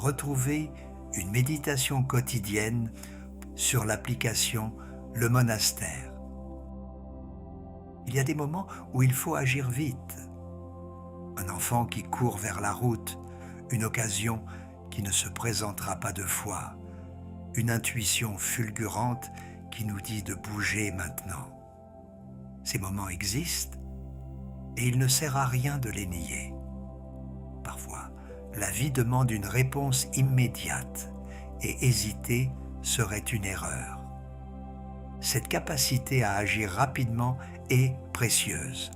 retrouvez une méditation quotidienne sur l'application Le Monastère. Il y a des moments où il faut agir vite. Un enfant qui court vers la route, une occasion qui ne se présentera pas deux fois, une intuition fulgurante qui nous dit de bouger maintenant. Ces moments existent et il ne sert à rien de les nier. Parfois, la vie demande une réponse immédiate et hésiter serait une erreur. Cette capacité à agir rapidement est précieuse.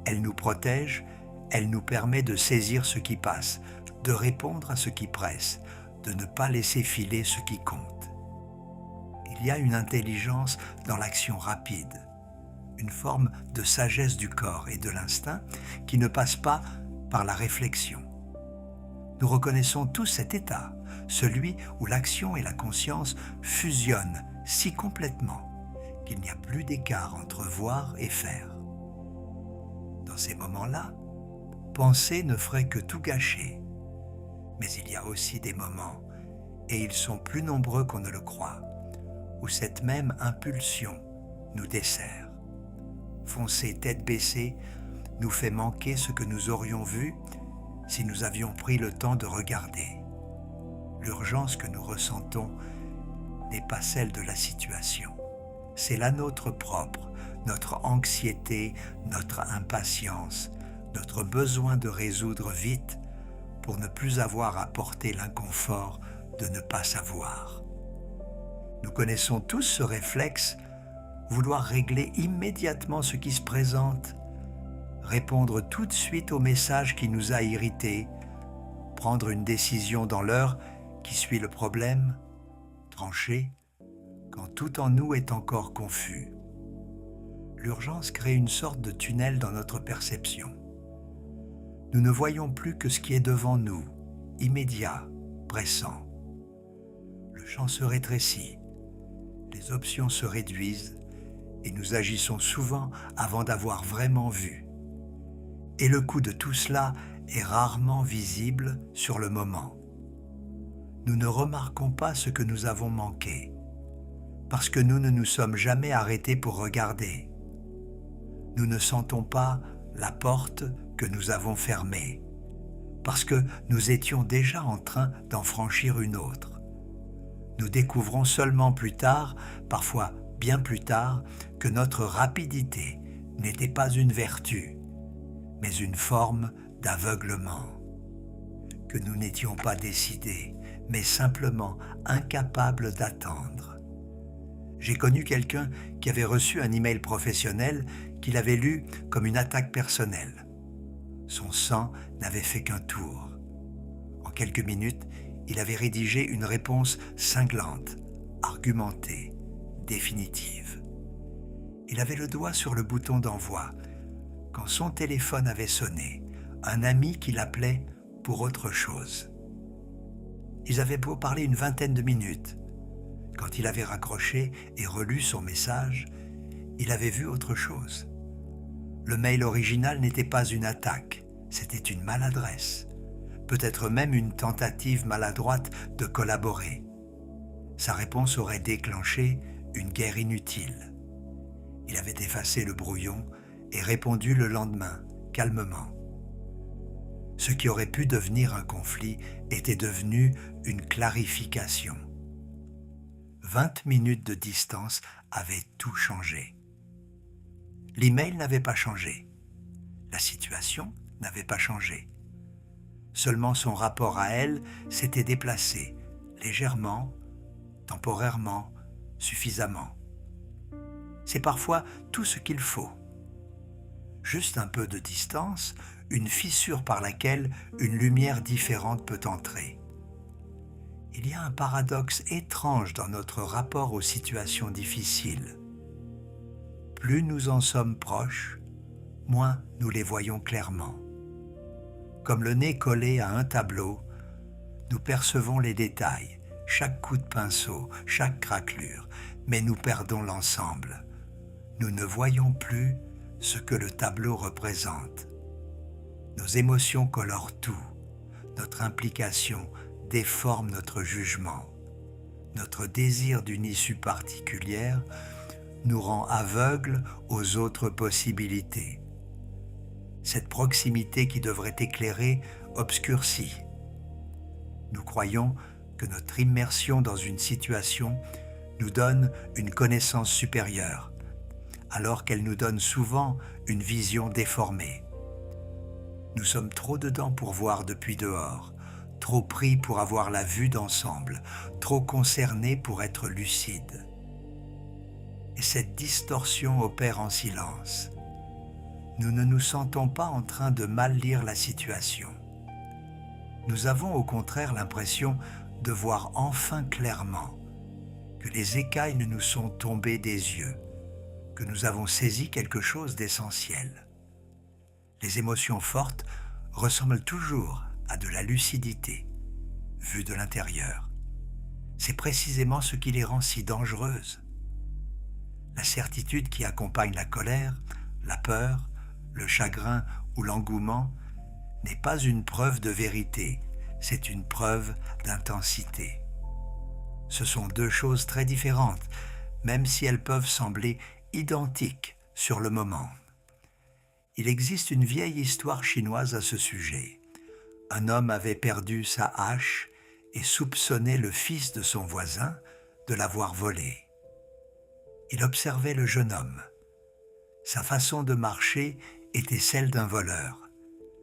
Elle nous protège, elle nous permet de saisir ce qui passe, de répondre à ce qui presse, de ne pas laisser filer ce qui compte. Il y a une intelligence dans l'action rapide, une forme de sagesse du corps et de l'instinct qui ne passe pas par la réflexion. Nous reconnaissons tous cet état, celui où l'action et la conscience fusionnent si complètement qu'il n'y a plus d'écart entre voir et faire. Dans ces moments-là, penser ne ferait que tout gâcher. Mais il y a aussi des moments, et ils sont plus nombreux qu'on ne le croit, où cette même impulsion nous dessert. Foncer tête baissée nous fait manquer ce que nous aurions vu si nous avions pris le temps de regarder. L'urgence que nous ressentons n'est pas celle de la situation. C'est la nôtre propre, notre anxiété, notre impatience, notre besoin de résoudre vite pour ne plus avoir à porter l'inconfort de ne pas savoir. Nous connaissons tous ce réflexe, vouloir régler immédiatement ce qui se présente, répondre tout de suite au message qui nous a irrités, prendre une décision dans l'heure qui suit le problème, trancher quand tout en nous est encore confus. L'urgence crée une sorte de tunnel dans notre perception. Nous ne voyons plus que ce qui est devant nous, immédiat, pressant. Le champ se rétrécit, les options se réduisent et nous agissons souvent avant d'avoir vraiment vu. Et le coût de tout cela est rarement visible sur le moment. Nous ne remarquons pas ce que nous avons manqué, parce que nous ne nous sommes jamais arrêtés pour regarder. Nous ne sentons pas la porte que nous avons fermée, parce que nous étions déjà en train d'en franchir une autre. Nous découvrons seulement plus tard, parfois bien plus tard, que notre rapidité n'était pas une vertu, mais une forme d'aveuglement, que nous n'étions pas décidés, mais simplement incapables d'attendre. J'ai connu quelqu'un qui avait reçu un email professionnel qu'il avait lu comme une attaque personnelle. Son sang n'avait fait qu'un tour. En quelques minutes, il avait rédigé une réponse cinglante, argumentée, définitive. Il avait le doigt sur le bouton d'envoi quand son téléphone avait sonné, un ami qui l'appelait pour autre chose. Ils avaient beau parler une vingtaine de minutes. Quand il avait raccroché et relu son message, il avait vu autre chose. Le mail original n'était pas une attaque, c'était une maladresse, peut-être même une tentative maladroite de collaborer. Sa réponse aurait déclenché une guerre inutile. Il avait effacé le brouillon et répondu le lendemain, calmement. Ce qui aurait pu devenir un conflit était devenu une clarification. 20 minutes de distance avaient tout changé. L'email n'avait pas changé. La situation n'avait pas changé. Seulement son rapport à elle s'était déplacé, légèrement, temporairement, suffisamment. C'est parfois tout ce qu'il faut. Juste un peu de distance, une fissure par laquelle une lumière différente peut entrer. Il y a un paradoxe étrange dans notre rapport aux situations difficiles. Plus nous en sommes proches, moins nous les voyons clairement. Comme le nez collé à un tableau, nous percevons les détails, chaque coup de pinceau, chaque craquelure, mais nous perdons l'ensemble. Nous ne voyons plus ce que le tableau représente. Nos émotions colorent tout, notre implication déforme notre jugement. Notre désir d'une issue particulière nous rend aveugles aux autres possibilités. Cette proximité qui devrait éclairer obscurcit. Nous croyons que notre immersion dans une situation nous donne une connaissance supérieure, alors qu'elle nous donne souvent une vision déformée. Nous sommes trop dedans pour voir depuis dehors, trop pris pour avoir la vue d'ensemble, trop concernés pour être lucides. Et cette distorsion opère en silence. Nous ne nous sentons pas en train de mal lire la situation. Nous avons au contraire l'impression de voir enfin clairement, que les écailles nous sont tombées des yeux, que nous avons saisi quelque chose d'essentiel. Les émotions fortes ressemblent toujours à de la lucidité, vue de l'intérieur. C'est précisément ce qui les rend si dangereuses. La certitude qui accompagne la colère, la peur, le chagrin ou l'engouement n'est pas une preuve de vérité, c'est une preuve d'intensité. Ce sont deux choses très différentes, même si elles peuvent sembler identiques sur le moment. Il existe une vieille histoire chinoise à ce sujet. Un homme avait perdu sa hache et soupçonnait le fils de son voisin de l'avoir volée. Il observait le jeune homme. Sa façon de marcher était celle d'un voleur.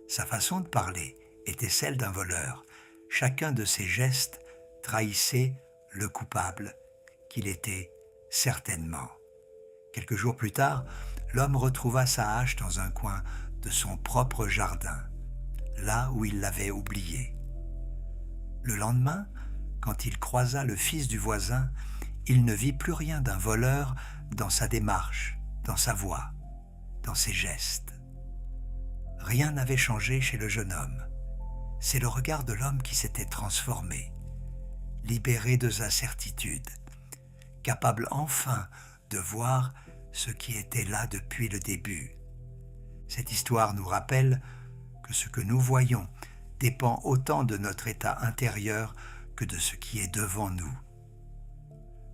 Sa façon de parler était celle d'un voleur. Chacun de ses gestes trahissait le coupable qu'il était certainement. Quelques jours plus tard, l'homme retrouva sa hache dans un coin de son propre jardin, là où il l'avait oubliée. Le lendemain, quand il croisa le fils du voisin, il ne vit plus rien d'un voleur dans sa démarche, dans sa voix, dans ses gestes. Rien n'avait changé chez le jeune homme. C'est le regard de l'homme qui s'était transformé, libéré de sa certitude, capable enfin de voir ce qui était là depuis le début. Cette histoire nous rappelle que ce que nous voyons dépend autant de notre état intérieur que de ce qui est devant nous.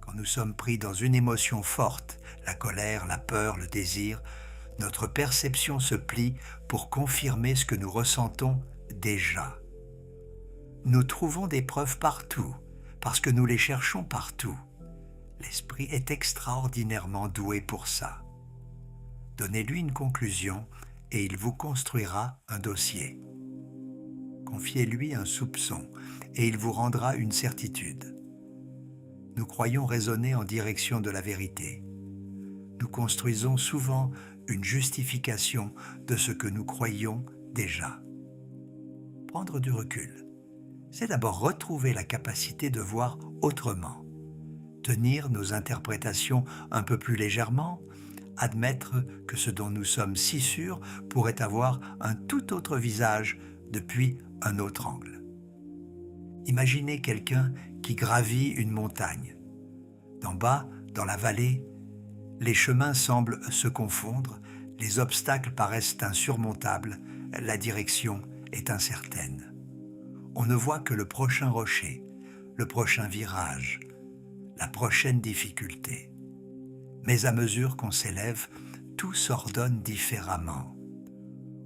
Quand nous sommes pris dans une émotion forte, la colère, la peur, le désir, notre perception se plie pour confirmer ce que nous ressentons déjà. Nous trouvons des preuves partout, parce que nous les cherchons partout. L'esprit est extraordinairement doué pour ça. Donnez-lui une conclusion et il vous construira un dossier. Confiez-lui un soupçon et il vous rendra une certitude. Nous croyons raisonner en direction de la vérité. Nous construisons souvent une justification de ce que nous croyons déjà. Prendre du recul, c'est d'abord retrouver la capacité de voir autrement, tenir nos interprétations un peu plus légèrement, admettre que ce dont nous sommes si sûrs pourrait avoir un tout autre visage depuis un autre angle. Imaginez quelqu'un qui gravit une montagne. D'en bas, dans la vallée, les chemins semblent se confondre, les obstacles paraissent insurmontables, la direction est incertaine. On ne voit que le prochain rocher, le prochain virage, la prochaine difficulté. Mais à mesure qu'on s'élève, tout s'ordonne différemment.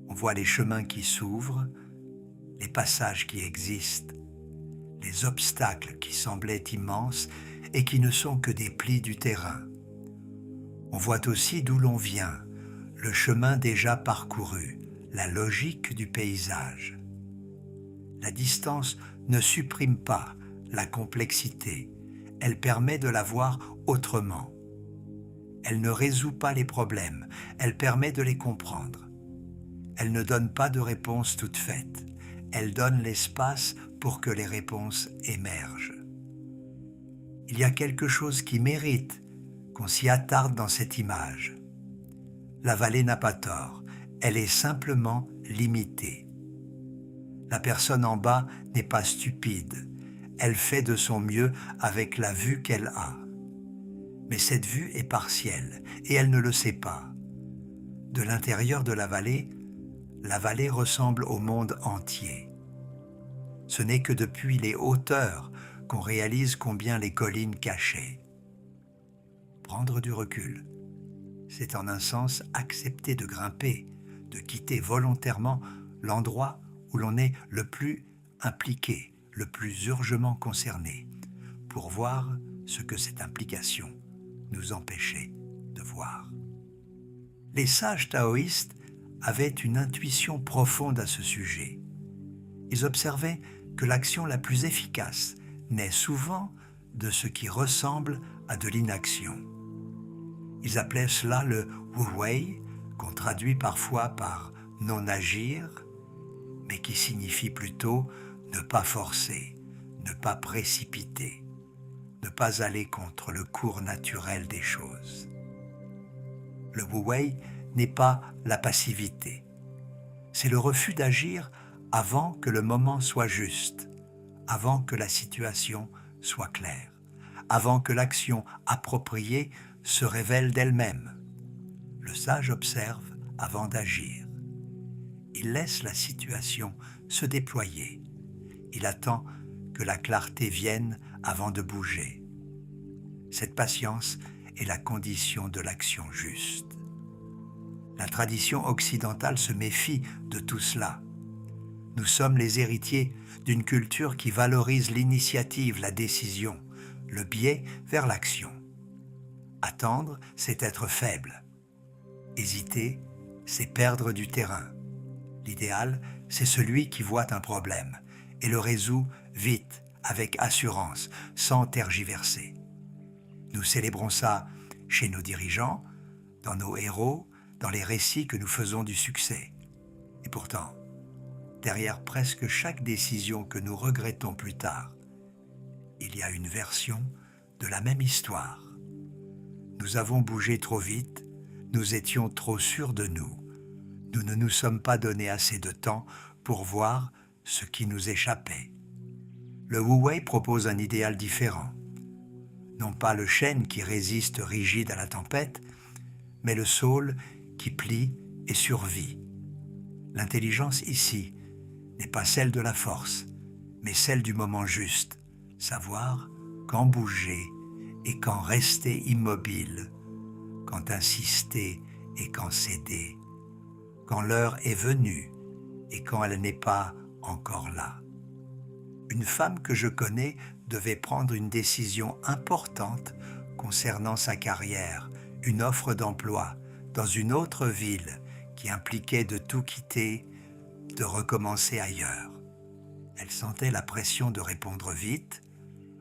On voit les chemins qui s'ouvrent, les passages qui existent, les obstacles qui semblaient immenses et qui ne sont que des plis du terrain. On voit aussi d'où l'on vient, le chemin déjà parcouru, la logique du paysage. La distance ne supprime pas la complexité, elle permet de la voir autrement. Elle ne résout pas les problèmes, elle permet de les comprendre. Elle ne donne pas de réponse toute faite, elle donne l'espace pour que les réponses émergent. Il y a quelque chose qui mérite qu'on s'y attarde dans cette image. La vallée n'a pas tort, elle est simplement limitée. La personne en bas n'est pas stupide, elle fait de son mieux avec la vue qu'elle a. Mais cette vue est partielle et elle ne le sait pas. De l'intérieur de la vallée ressemble au monde entier. Ce n'est que depuis les hauteurs qu'on réalise combien les collines cachaient. Prendre du recul, c'est en un sens accepter de grimper, de quitter volontairement l'endroit où l'on est le plus impliqué, le plus urgemment concerné, pour voir ce que cette implication nous empêchait de voir. Les sages taoïstes avaient une intuition profonde à ce sujet. Ils observaient que l'action la plus efficace naît souvent de ce qui ressemble à de l'inaction. Ils appelaient cela le wu wei, qu'on traduit parfois par non-agir, mais qui signifie plutôt ne pas forcer, ne pas précipiter, ne pas aller contre le cours naturel des choses. Le wu wei n'est pas la passivité, c'est le refus d'agir avant que le moment soit juste, avant que la situation soit claire, avant que l'action appropriée se révèle d'elle-même. Le sage observe avant d'agir. Il laisse la situation se déployer. Il attend que la clarté vienne avant de bouger. Cette patience est la condition de l'action juste. La tradition occidentale se méfie de tout cela. Nous sommes les héritiers d'une culture qui valorise l'initiative, la décision, le biais vers l'action. Attendre, c'est être faible. Hésiter, c'est perdre du terrain. L'idéal, c'est celui qui voit un problème et le résout vite, avec assurance, sans tergiverser. Nous célébrons ça chez nos dirigeants, dans nos héros, dans les récits que nous faisons du succès. Et pourtant, derrière presque chaque décision que nous regrettons plus tard, il y a une version de la même histoire. Nous avons bougé trop vite, nous étions trop sûrs de nous. Nous ne nous sommes pas donné assez de temps pour voir ce qui nous échappait. Le Wu Wei propose un idéal différent. Non pas le chêne qui résiste rigide à la tempête, mais le saule qui plie et survit. L'intelligence ici n'est pas celle de la force, mais celle du moment juste, savoir quand bouger et quand rester immobile, quand insister et quand céder, quand l'heure est venue et quand elle n'est pas encore là. Une femme que je connais devait prendre une décision importante concernant sa carrière, une offre d'emploi dans une autre ville qui impliquait de tout quitter, de recommencer ailleurs. Elle sentait la pression de répondre vite,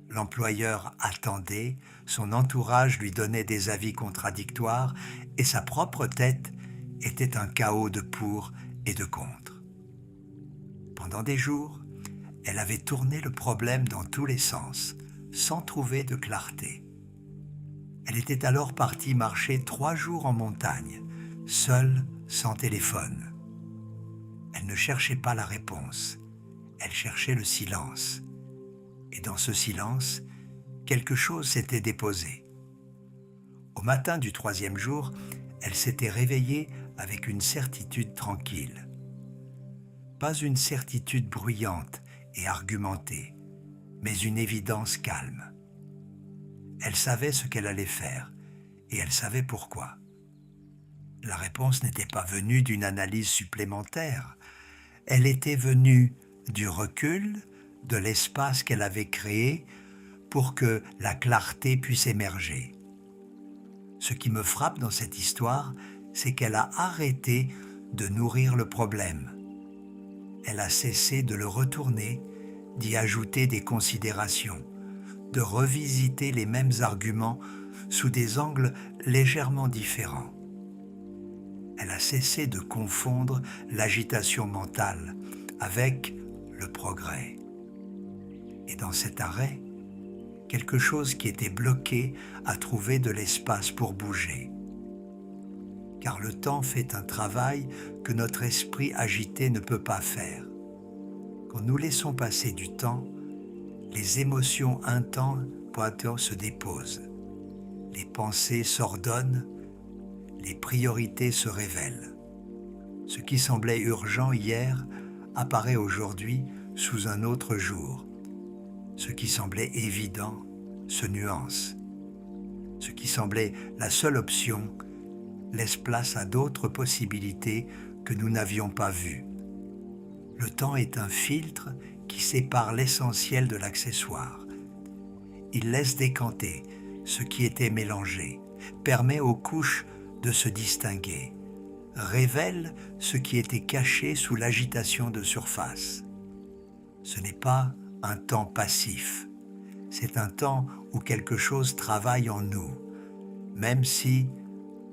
l'employeur attendait, son entourage lui donnait des avis contradictoires et sa propre tête était un chaos de pour et de contre. Pendant des jours, elle avait tourné le problème dans tous les sens, sans trouver de clarté. Elle était alors partie marcher 3 jours en montagne, seule, sans téléphone. Elle ne cherchait pas la réponse, elle cherchait le silence. Et dans ce silence, quelque chose s'était déposé. Au matin du 3e jour, elle s'était réveillée avec une certitude tranquille. Pas une certitude bruyante et argumentée, mais une évidence calme. Elle savait ce qu'elle allait faire, et elle savait pourquoi. La réponse n'était pas venue d'une analyse supplémentaire, elle était venue du recul, de l'espace qu'elle avait créé pour que la clarté puisse émerger. Ce qui me frappe dans cette histoire, c'est qu'elle a arrêté de nourrir le problème. Elle a cessé de le retourner, d'y ajouter des considérations, de revisiter les mêmes arguments sous des angles légèrement différents. Elle a cessé de confondre l'agitation mentale avec le progrès. Et dans cet arrêt, quelque chose qui était bloqué a trouvé de l'espace pour bouger. Car le temps fait un travail que notre esprit agité ne peut pas faire. Quand nous laissons passer du temps, les émotions intenses se déposent, les pensées s'ordonnent, les priorités se révèlent. Ce qui semblait urgent hier apparaît aujourd'hui sous un autre jour. Ce qui semblait évident se nuance. Ce qui semblait la seule option laisse place à d'autres possibilités que nous n'avions pas vues. Le temps est un filtre qui sépare l'essentiel de l'accessoire. Il laisse décanter ce qui était mélangé, permet aux couches de se distinguer, révèle ce qui était caché sous l'agitation de surface. Ce n'est pas un temps passif, c'est un temps où quelque chose travaille en nous, même si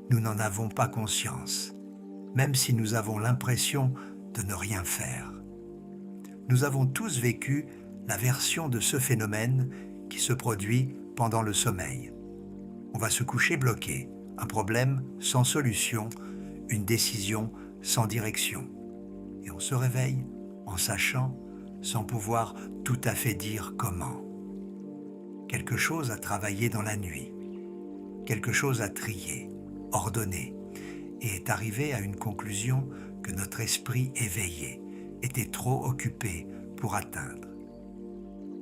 nous n'en avons pas conscience, même si nous avons l'impression de ne rien faire. Nous avons tous vécu la version de ce phénomène qui se produit pendant le sommeil. On va se coucher bloqué, un problème sans solution, une décision sans direction. Et on se réveille en sachant, sans pouvoir tout à fait dire comment. Quelque chose a travaillé dans la nuit, quelque chose a trié, ordonné, et est arrivé à une conclusion que notre esprit éveillé était trop occupé pour atteindre.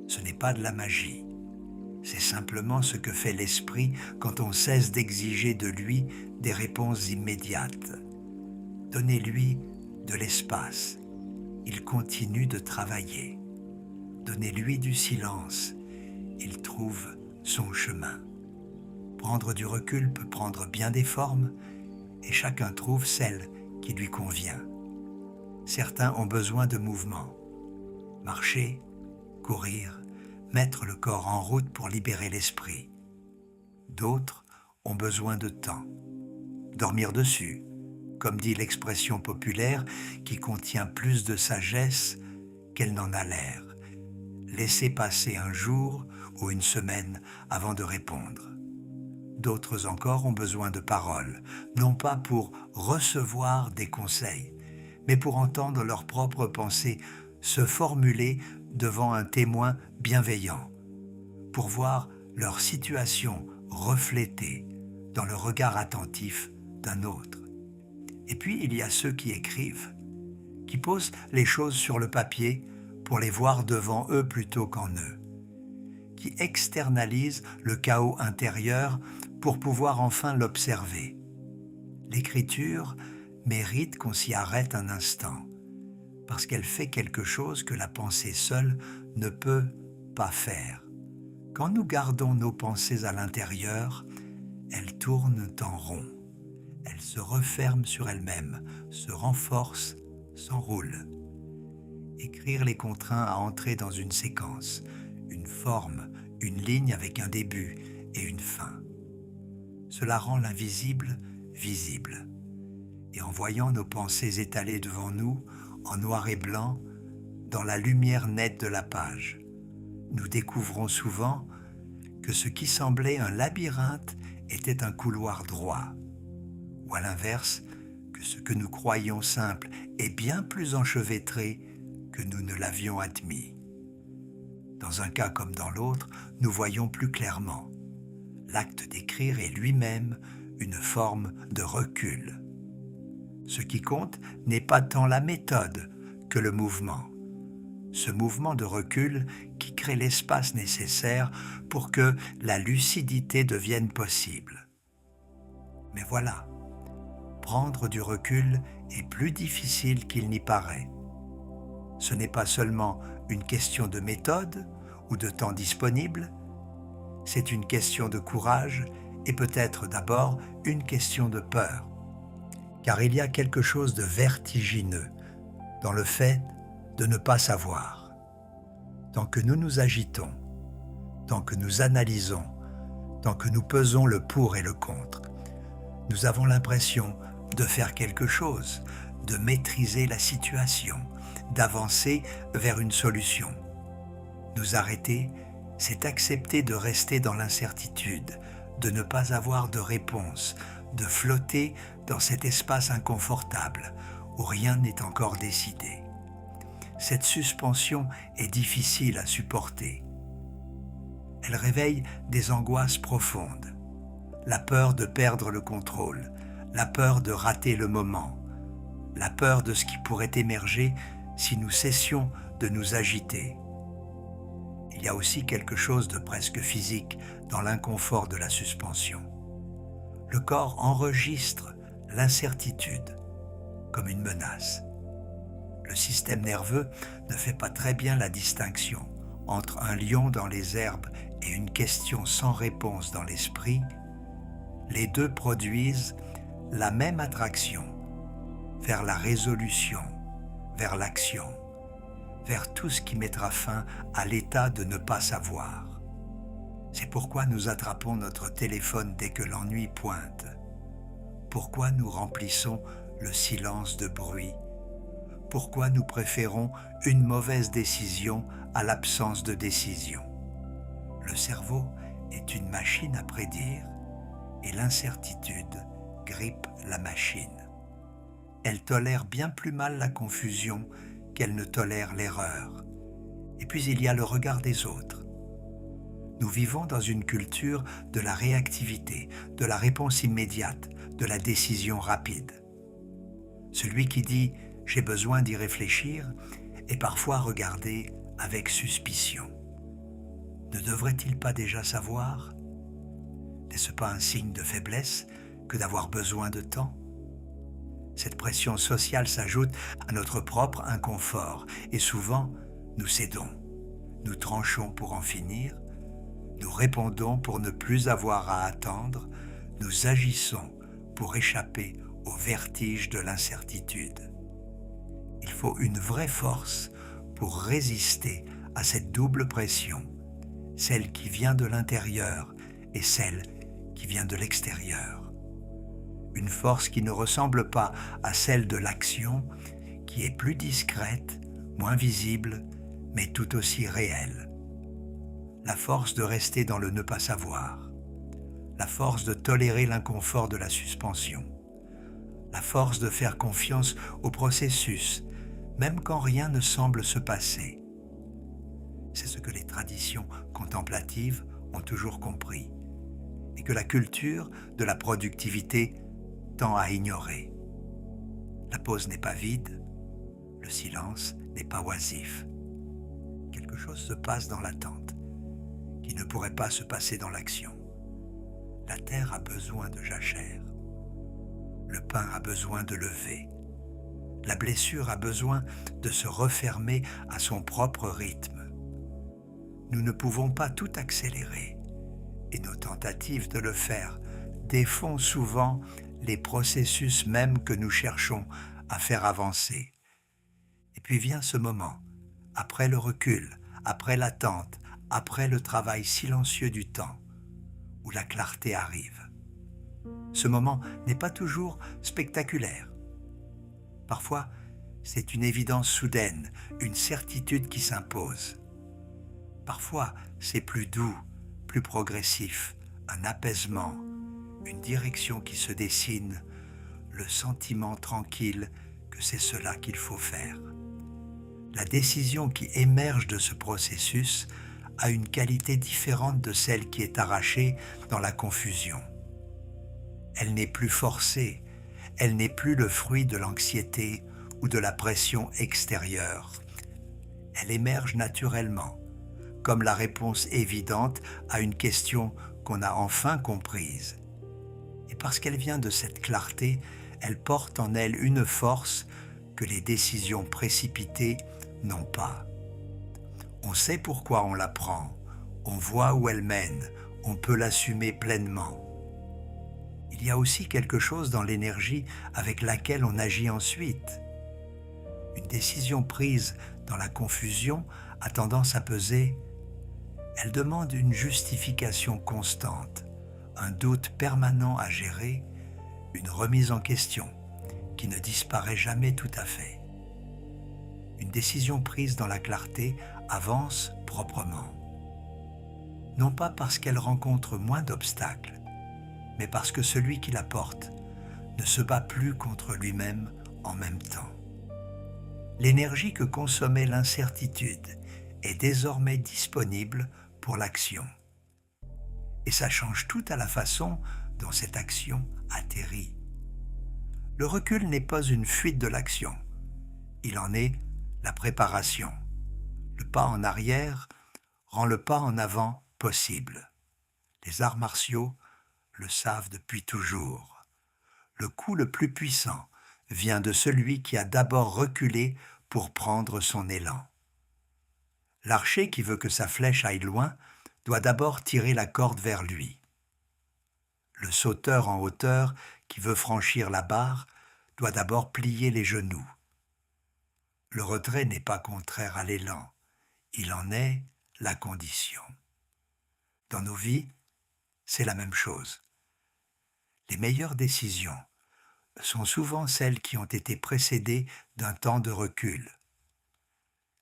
Ce n'est pas de la magie, c'est simplement ce que fait l'esprit quand on cesse d'exiger de lui des réponses immédiates. Donnez-lui de l'espace, il continue de travailler. Donnez-lui du silence, il trouve son chemin. Prendre du recul peut prendre bien des formes et chacun trouve celle qui lui convient. Certains ont besoin de mouvement. Marcher, courir, mettre le corps en route pour libérer l'esprit. D'autres ont besoin de temps. Dormir dessus, comme dit l'expression populaire qui contient plus de sagesse qu'elle n'en a l'air. Laisser passer un jour ou une semaine avant de répondre. D'autres encore ont besoin de paroles, non pas pour recevoir des conseils, mais pour entendre leurs propres pensées se formuler devant un témoin bienveillant, pour voir leur situation reflétée dans le regard attentif d'un autre. Et puis il y a ceux qui écrivent, qui posent les choses sur le papier pour les voir devant eux plutôt qu'en eux, qui externalisent le chaos intérieur pour pouvoir enfin l'observer. L'écriture mérite qu'on s'y arrête un instant, parce qu'elle fait quelque chose que la pensée seule ne peut pas faire. Quand nous gardons nos pensées à l'intérieur, elles tournent en rond. Elles se referment sur elles-mêmes, se renforcent, s'enroulent. Écrire les contraint à entrer dans une séquence, une forme, une ligne avec un début et une fin. Cela rend l'invisible visible. Et en voyant nos pensées étalées devant nous, en noir et blanc, dans la lumière nette de la page, nous découvrons souvent que ce qui semblait un labyrinthe était un couloir droit, ou à l'inverse, que ce que nous croyions simple est bien plus enchevêtré que nous ne l'avions admis. Dans un cas comme dans l'autre, nous voyons plus clairement. L'acte d'écrire est lui-même une forme de recul. Ce qui compte n'est pas tant la méthode que le mouvement. Ce mouvement de recul qui crée l'espace nécessaire pour que la lucidité devienne possible. Mais voilà, prendre du recul est plus difficile qu'il n'y paraît. Ce n'est pas seulement une question de méthode ou de temps disponible, c'est une question de courage et peut-être d'abord une question de peur. Car il y a quelque chose de vertigineux dans le fait de ne pas savoir. Tant que nous nous agitons, tant que nous analysons, tant que nous pesons le pour et le contre, nous avons l'impression de faire quelque chose, de maîtriser la situation, d'avancer vers une solution. Nous arrêter, c'est accepter de rester dans l'incertitude, de ne pas avoir de réponse, de flotter dans cet espace inconfortable où rien n'est encore décidé. Cette suspension est difficile à supporter. Elle réveille des angoisses profondes, la peur de perdre le contrôle, la peur de rater le moment, la peur de ce qui pourrait émerger si nous cessions de nous agiter. Il y a aussi quelque chose de presque physique dans l'inconfort de la suspension. Le corps enregistre l'incertitude comme une menace. Le système nerveux ne fait pas très bien la distinction entre un lion dans les herbes et une question sans réponse dans l'esprit. Les deux produisent la même attraction vers la résolution, vers l'action, vers tout ce qui mettra fin à l'état de ne pas savoir. C'est pourquoi nous attrapons notre téléphone dès que l'ennui pointe. Pourquoi nous remplissons le silence de bruit. Pourquoi nous préférons une mauvaise décision à l'absence de décision. Le cerveau est une machine à prédire et l'incertitude grippe la machine. Elle tolère bien plus mal la confusion qu'elle ne tolère l'erreur. Et puis il y a le regard des autres. Nous vivons dans une culture de la réactivité, de la réponse immédiate, de la décision rapide. Celui qui dit « j'ai besoin d'y réfléchir » est parfois regardé avec suspicion. Ne devrait-il pas déjà savoir ? N'est-ce pas un signe de faiblesse que d'avoir besoin de temps ? Cette pression sociale s'ajoute à notre propre inconfort et souvent nous cédons, nous tranchons pour en finir, nous répondons pour ne plus avoir à attendre, nous agissons pour échapper au vertige de l'incertitude. Il faut une vraie force pour résister à cette double pression, celle qui vient de l'intérieur et celle qui vient de l'extérieur. Une force qui ne ressemble pas à celle de l'action, qui est plus discrète, moins visible, mais tout aussi réelle. La force de rester dans le ne pas savoir, la force de tolérer l'inconfort de la suspension, la force de faire confiance au processus, même quand rien ne semble se passer. C'est ce que les traditions contemplatives ont toujours compris et que la culture de la productivité tend à ignorer. La pause n'est pas vide, le silence n'est pas oisif. Quelque chose se passe dans l'attente qui ne pourrait pas se passer dans l'action. La terre a besoin de jachère. Le pain a besoin de lever. La blessure a besoin de se refermer à son propre rythme. Nous ne pouvons pas tout accélérer et nos tentatives de le faire défont souvent les processus mêmes que nous cherchons à faire avancer. Et puis vient ce moment, après le recul, après l'attente, après le travail silencieux du temps, où la clarté arrive. Ce moment n'est pas toujours spectaculaire. Parfois, c'est une évidence soudaine, une certitude qui s'impose. Parfois, c'est plus doux, plus progressif, un apaisement, une direction qui se dessine, le sentiment tranquille que c'est cela qu'il faut faire. La décision qui émerge de ce processus a une qualité différente de celle qui est arrachée dans la confusion. Elle n'est plus forcée, elle n'est plus le fruit de l'anxiété ou de la pression extérieure. Elle émerge naturellement, comme la réponse évidente à une question qu'on a enfin comprise. Et parce qu'elle vient de cette clarté, elle porte en elle une force que les décisions précipitées n'ont pas. On sait pourquoi on la prend, on voit où elle mène, on peut l'assumer pleinement. Il y a aussi quelque chose dans l'énergie avec laquelle on agit ensuite. Une décision prise dans la confusion a tendance à peser. Elle demande une justification constante, un doute permanent à gérer, une remise en question qui ne disparaît jamais tout à fait. Une décision prise dans la clarté avance proprement. Non pas parce qu'elle rencontre moins d'obstacles, mais parce que celui qui la porte ne se bat plus contre lui-même en même temps. L'énergie que consommait l'incertitude est désormais disponible pour l'action. Et ça change tout à la façon dont cette action atterrit. Le recul n'est pas une fuite de l'action, il en est la préparation. Le pas en arrière rend le pas en avant possible. Les arts martiaux le savent depuis toujours. Le coup le plus puissant vient de celui qui a d'abord reculé pour prendre son élan. L'archer qui veut que sa flèche aille loin doit d'abord tirer la corde vers lui. Le sauteur en hauteur qui veut franchir la barre doit d'abord plier les genoux. Le retrait n'est pas contraire à l'élan, il en est la condition. Dans nos vies, c'est la même chose. Les meilleures décisions sont souvent celles qui ont été précédées d'un temps de recul.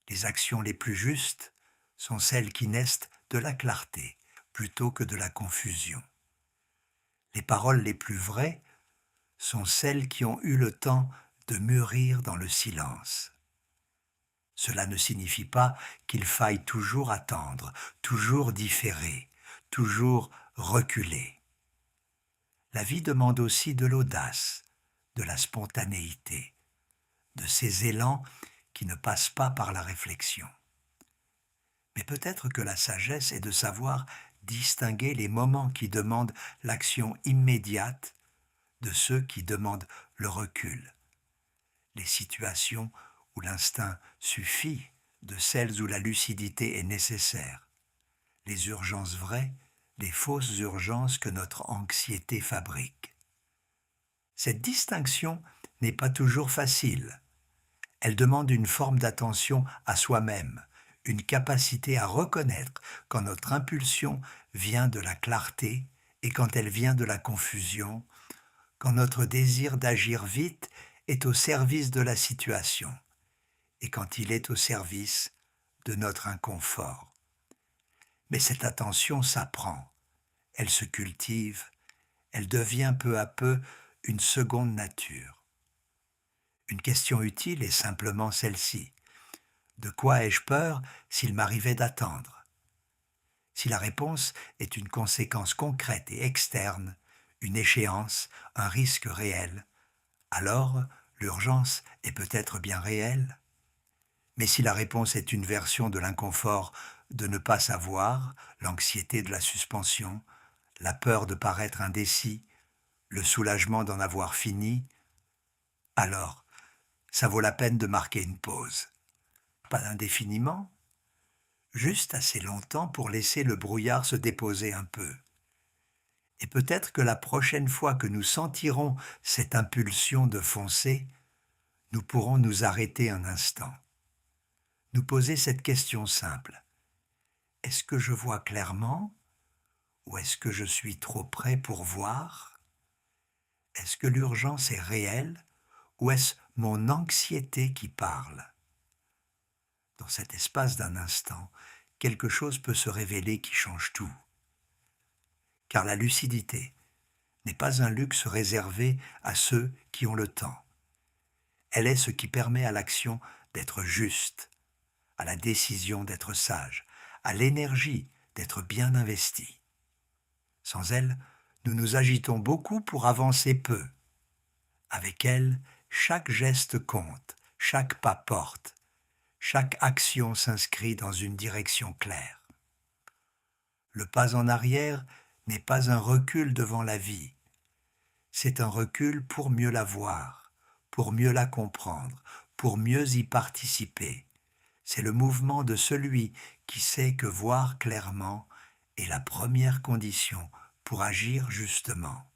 Les actions les plus justes sont celles qui naissent de la clarté plutôt que de la confusion. Les paroles les plus vraies sont celles qui ont eu le temps de mûrir dans le silence. Cela ne signifie pas qu'il faille toujours attendre, toujours différer, toujours reculer. La vie demande aussi de l'audace, de la spontanéité, de ces élans qui ne passent pas par la réflexion. Mais peut-être que la sagesse est de savoir distinguer les moments qui demandent l'action immédiate de ceux qui demandent le recul, les situations où l'instinct suffit de celles où la lucidité est nécessaire, les urgences vraies, les fausses urgences que notre anxiété fabrique. Cette distinction n'est pas toujours facile. Elle demande une forme d'attention à soi-même, une capacité à reconnaître quand notre impulsion vient de la clarté et quand elle vient de la confusion, quand notre désir d'agir vite est au service de la situation et quand il est au service de notre inconfort. Mais cette attention s'apprend, elle se cultive, elle devient peu à peu une seconde nature. Une question utile est simplement celle-ci. De quoi ai-je peur s'il m'arrivait d'attendre ? Si la réponse est une conséquence concrète et externe, une échéance, un risque réel, alors l'urgence est peut-être bien réelle. Mais si la réponse est une version de l'inconfort de ne pas savoir, l'anxiété de la suspension, la peur de paraître indécis, le soulagement d'en avoir fini, alors ça vaut la peine de marquer une pause. Pas indéfiniment, juste assez longtemps pour laisser le brouillard se déposer un peu. Et peut-être que la prochaine fois que nous sentirons cette impulsion de foncer, nous pourrons nous arrêter un instant. Nous poser cette question simple. Est-ce que je vois clairement ou est-ce que je suis trop près pour voir ? Est-ce que l'urgence est réelle ou est-ce mon anxiété qui parle ? Dans cet espace d'un instant, quelque chose peut se révéler qui change tout. Car la lucidité n'est pas un luxe réservé à ceux qui ont le temps. Elle est ce qui permet à l'action d'être juste, à la décision d'être sage, à l'énergie d'être bien investie. Sans elle, nous nous agitons beaucoup pour avancer peu. Avec elle, chaque geste compte, chaque pas porte, chaque action s'inscrit dans une direction claire. Le pas en arrière n'est pas un recul devant la vie, c'est un recul pour mieux la voir, pour mieux la comprendre, pour mieux y participer. C'est le mouvement de celui qui sait que voir clairement est la première condition pour agir justement,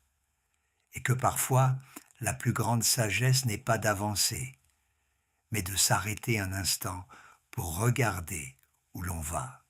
et que parfois la plus grande sagesse n'est pas d'avancer, mais de s'arrêter un instant pour regarder où l'on va.